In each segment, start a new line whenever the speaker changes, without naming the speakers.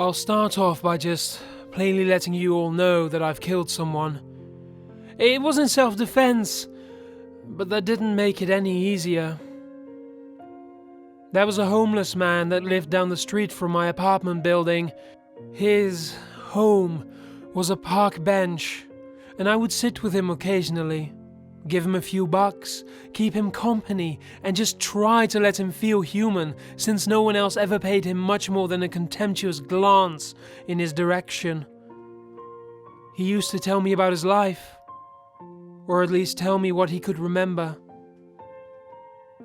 I'll start off by just plainly letting you all know that I've killed someone. It was in self-defense, but that didn't make it any easier. There was a homeless man that lived down the street from my apartment building. His home was a park bench, and I would sit with him occasionally, give him a few bucks, keep him company, and just try to let him feel human, since no one else ever paid him much more than a contemptuous glance in his direction. He used to tell me about his life, or at least tell me what he could remember.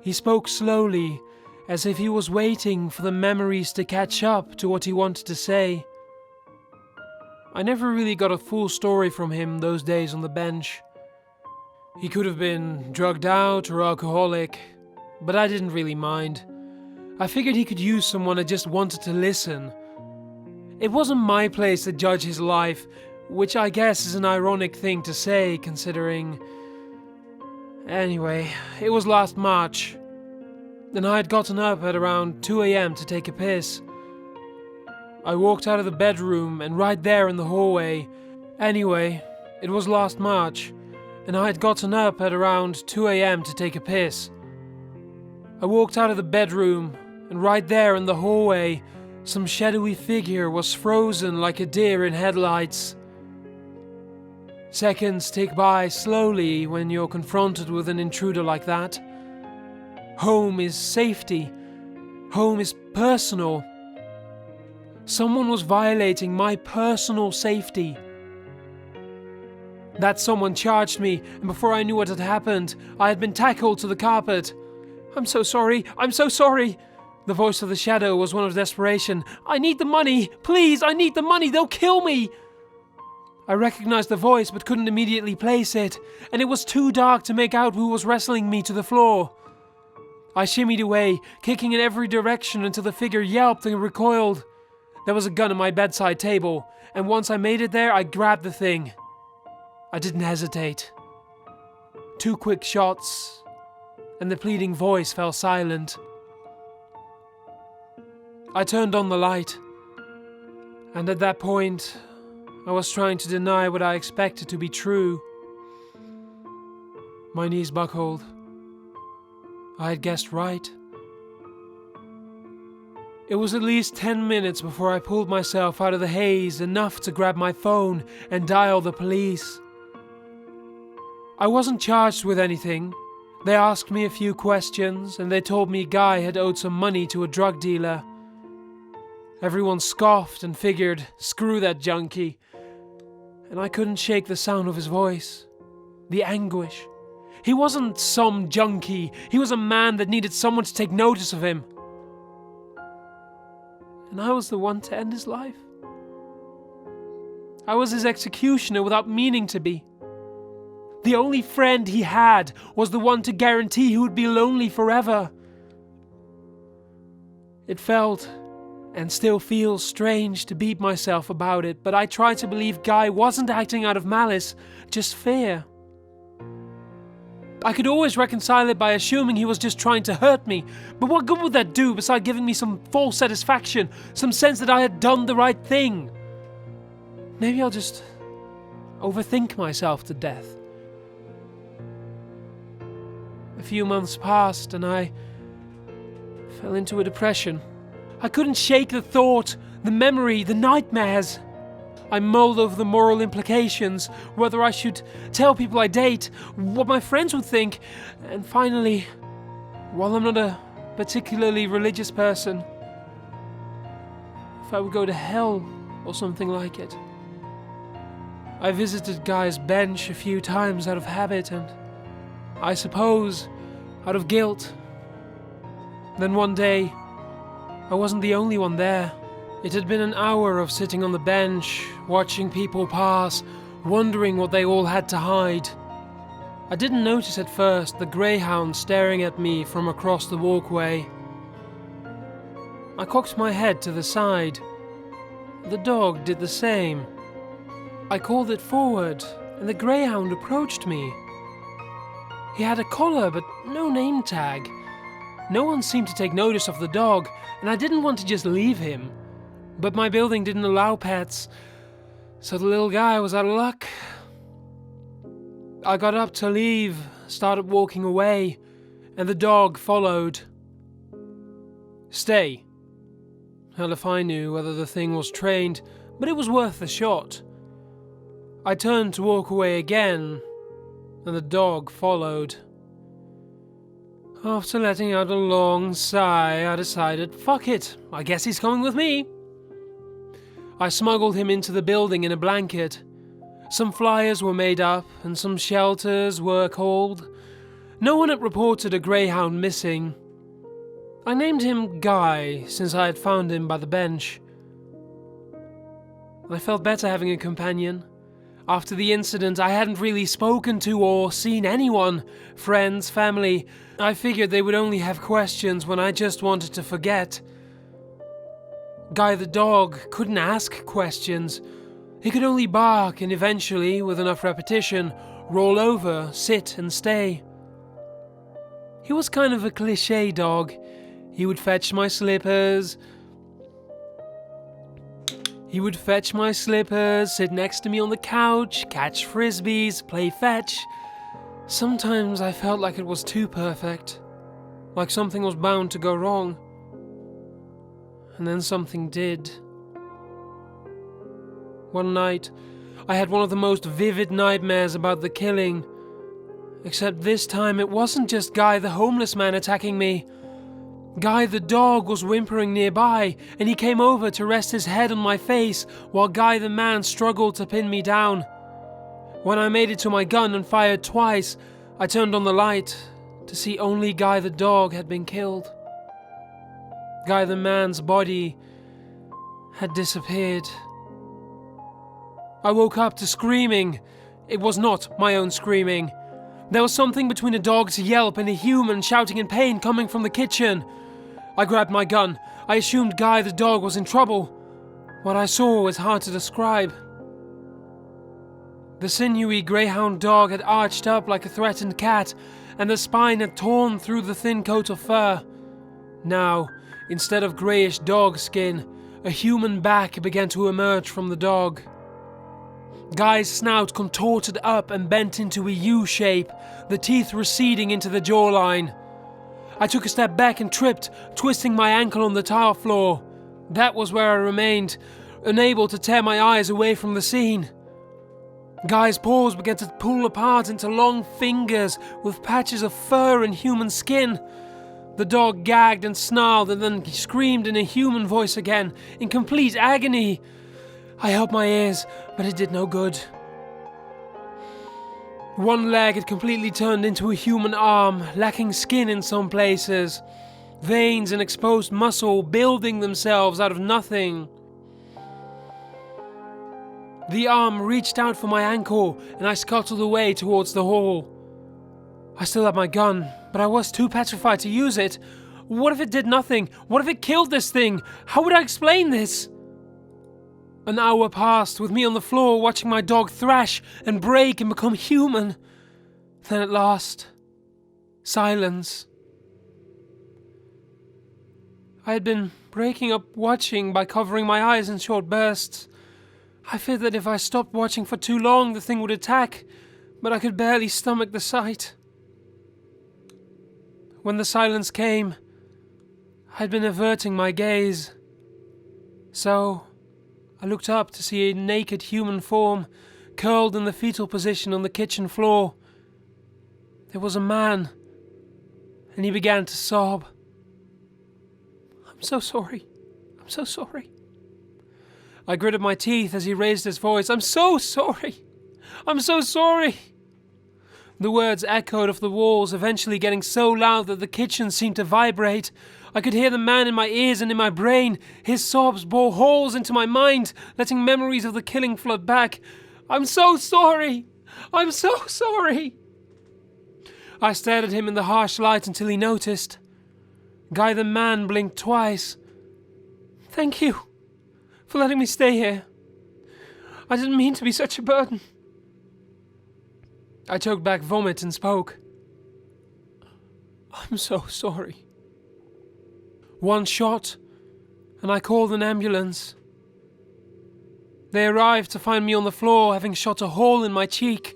He spoke slowly, as if he was waiting for the memories to catch up to what he wanted to say. I never really got a full story from him those days on the bench. He could have been drugged out or alcoholic, but I didn't really mind. I figured he could use someone that just wanted to listen. It wasn't my place to judge his life, which I guess is an ironic thing to say, considering... Anyway, it was last March, and I had gotten up at around 2 a.m. to take a piss. I walked out of the bedroom, and right there in the hallway... Anyway, it was last March, and I had gotten up at around 2 a.m. to take a piss. I walked out of the bedroom, and right there in the hallway, some shadowy figure was frozen like a deer in headlights. Seconds tick by slowly when you're confronted with an intruder like that. Home is safety. Home is personal. Someone was violating my personal safety. That someone charged me, and before I knew what had happened, I had been tackled to the carpet. "I'm so sorry, I'm so sorry." The voice of the shadow was one of desperation. "I need the money, please, I need the money, they'll kill me." I recognized the voice but couldn't immediately place it, and it was too dark to make out who was wrestling me to the floor. I shimmied away, kicking in every direction until the figure yelped and recoiled. There was a gun on my bedside table, and once I made it there, I grabbed the thing. I didn't hesitate. 2 quick shots, and the pleading voice fell silent. I turned on the light, and at that point, I was trying to deny what I expected to be true. My knees buckled. I had guessed right. It was at least 10 minutes before I pulled myself out of the haze enough to grab my phone and dial the police. I wasn't charged with anything. They asked me a few questions, and they told me Guy had owed some money to a drug dealer. Everyone scoffed and figured, screw that junkie. And I couldn't shake the sound of his voice. The anguish. He wasn't some junkie. He was a man that needed someone to take notice of him. And I was the one to end his life. I was his executioner without meaning to be. The only friend he had was the one to guarantee he would be lonely forever. It felt, and still feels, strange to beat myself about it, but I tried to believe Guy wasn't acting out of malice, just fear. I could always reconcile it by assuming he was just trying to hurt me, but what good would that do beside giving me some false satisfaction, some sense that I had done the right thing? Maybe I'll just overthink myself to death. A few months passed and I fell into a depression. I couldn't shake the thought, the memory, the nightmares. I mulled over the moral implications, whether I should tell people I date, what my friends would think, and finally, while I'm not a particularly religious person, if I would go to hell or something like it. I visited Guy's bench a few times out of habit and, I suppose, out of guilt. Then one day, I wasn't the only one there. It had been an hour of sitting on the bench, watching people pass, wondering what they all had to hide. I didn't notice at first the greyhound staring at me from across the walkway. I cocked my head to the side. The dog did the same. I called it forward, and the greyhound approached me. He had a collar, but no name tag. No one seemed to take notice of the dog, and I didn't want to just leave him. But my building didn't allow pets, so the little guy was out of luck. I got up to leave, started walking away, and the dog followed. Stay. Hell if I knew whether the thing was trained, but it was worth a shot. I turned to walk away again, and the dog followed. After letting out a long sigh, I decided, fuck it, I guess he's coming with me. I smuggled him into the building in a blanket. Some flyers were made up, and some shelters were called. No one had reported a greyhound missing. I named him Guy, since I had found him by the bench. I felt better having a companion. After the incident, I hadn't really spoken to or seen anyone, friends, family. I figured they would only have questions when I just wanted to forget. Guy the dog couldn't ask questions. He could only bark and eventually, with enough repetition, roll over, sit and stay. He was kind of a cliché dog. He would fetch my slippers. Sit next to me on the couch, catch frisbees, play fetch. Sometimes I felt like it was too perfect, like something was bound to go wrong. And then something did. One night, I had one of the most vivid nightmares about the killing. Except this time it wasn't just Guy the homeless man attacking me. Guy the dog was whimpering nearby, and he came over to rest his head on my face while Guy the man struggled to pin me down. When I made it to my gun and fired twice, I turned on the light to see only Guy the dog had been killed. Guy the man's body had disappeared. I woke up to screaming. It was not my own screaming. There was something between a dog's yelp and a human shouting in pain coming from the kitchen. I grabbed my gun. I assumed Guy the dog was in trouble. What I saw was hard to describe. The sinewy greyhound dog had arched up like a threatened cat, and the spine had torn through the thin coat of fur. Now, instead of greyish dog skin, a human back began to emerge from the dog. Guy's snout contorted up and bent into a U shape, the teeth receding into the jawline. I took a step back and tripped, twisting my ankle on the tile floor. That was where I remained, unable to tear my eyes away from the scene. Guy's paws began to pull apart into long fingers with patches of fur and human skin. The dog gagged and snarled and then screamed in a human voice again, in complete agony. I held my ears, but it did no good. One leg had completely turned into a human arm, lacking skin in some places. Veins and exposed muscle building themselves out of nothing. The arm reached out for my ankle, and I scuttled away towards the hall. I still had my gun, but I was too petrified to use it. What if it did nothing? What if it killed this thing? How would I explain this? An hour passed with me on the floor watching my dog thrash and break and become human. Then at last, silence. I had been breaking up watching by covering my eyes in short bursts. I feared that if I stopped watching for too long, the thing would attack, but I could barely stomach the sight. When the silence came, I'd been averting my gaze. So I looked up to see a naked human form curled in the fetal position on the kitchen floor. There was a man, and he began to sob. "I'm so sorry. I'm so sorry." I gritted my teeth as he raised his voice. "I'm so sorry. I'm so sorry." The words echoed off the walls, eventually getting so loud that the kitchen seemed to vibrate. I could hear the man in my ears and in my brain. His sobs bore holes into my mind, letting memories of the killing flood back. "I'm so sorry. I'm so sorry." I stared at him in the harsh light until he noticed. Guy the man blinked twice. "Thank you for letting me stay here. I didn't mean to be such a burden." I choked back vomit and spoke. "I'm so sorry." One shot, and I called an ambulance. They arrived to find me on the floor, having shot a hole in my cheek.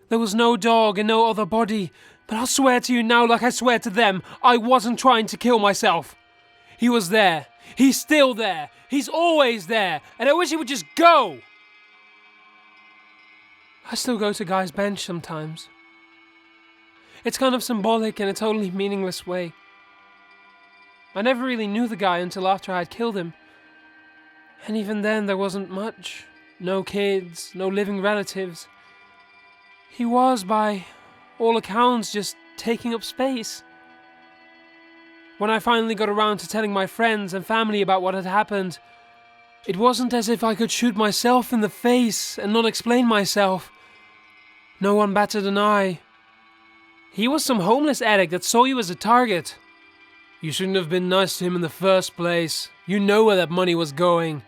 There was no dog and no other body, but I'll swear to you now, like I swear to them, I wasn't trying to kill myself. He was there. He's still there. He's always there. And I wish he would just go. I still go to Guy's bench sometimes. It's kind of symbolic in a totally meaningless way. I never really knew the guy until after I had killed him. And even then there wasn't much. No kids, no living relatives. He was, by all accounts, just taking up space. When I finally got around to telling my friends and family about what had happened, it wasn't as if I could shoot myself in the face and not explain myself. No one batted an eye. He was some homeless addict that saw you as a target. You shouldn't have been nice to him in the first place. You know where that money was going.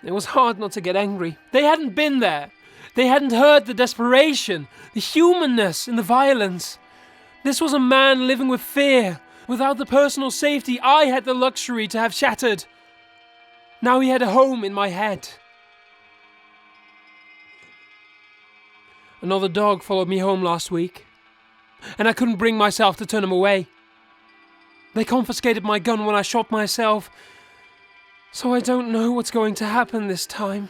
It was hard not to get angry. They hadn't been there. They hadn't heard the desperation, the humanness in the violence. This was a man living with fear, without the personal safety I had the luxury to have shattered. Now he had a home in my head. Another dog followed me home last week, and I couldn't bring myself to turn him away. They confiscated my gun when I shot myself, so I don't know what's going to happen this time.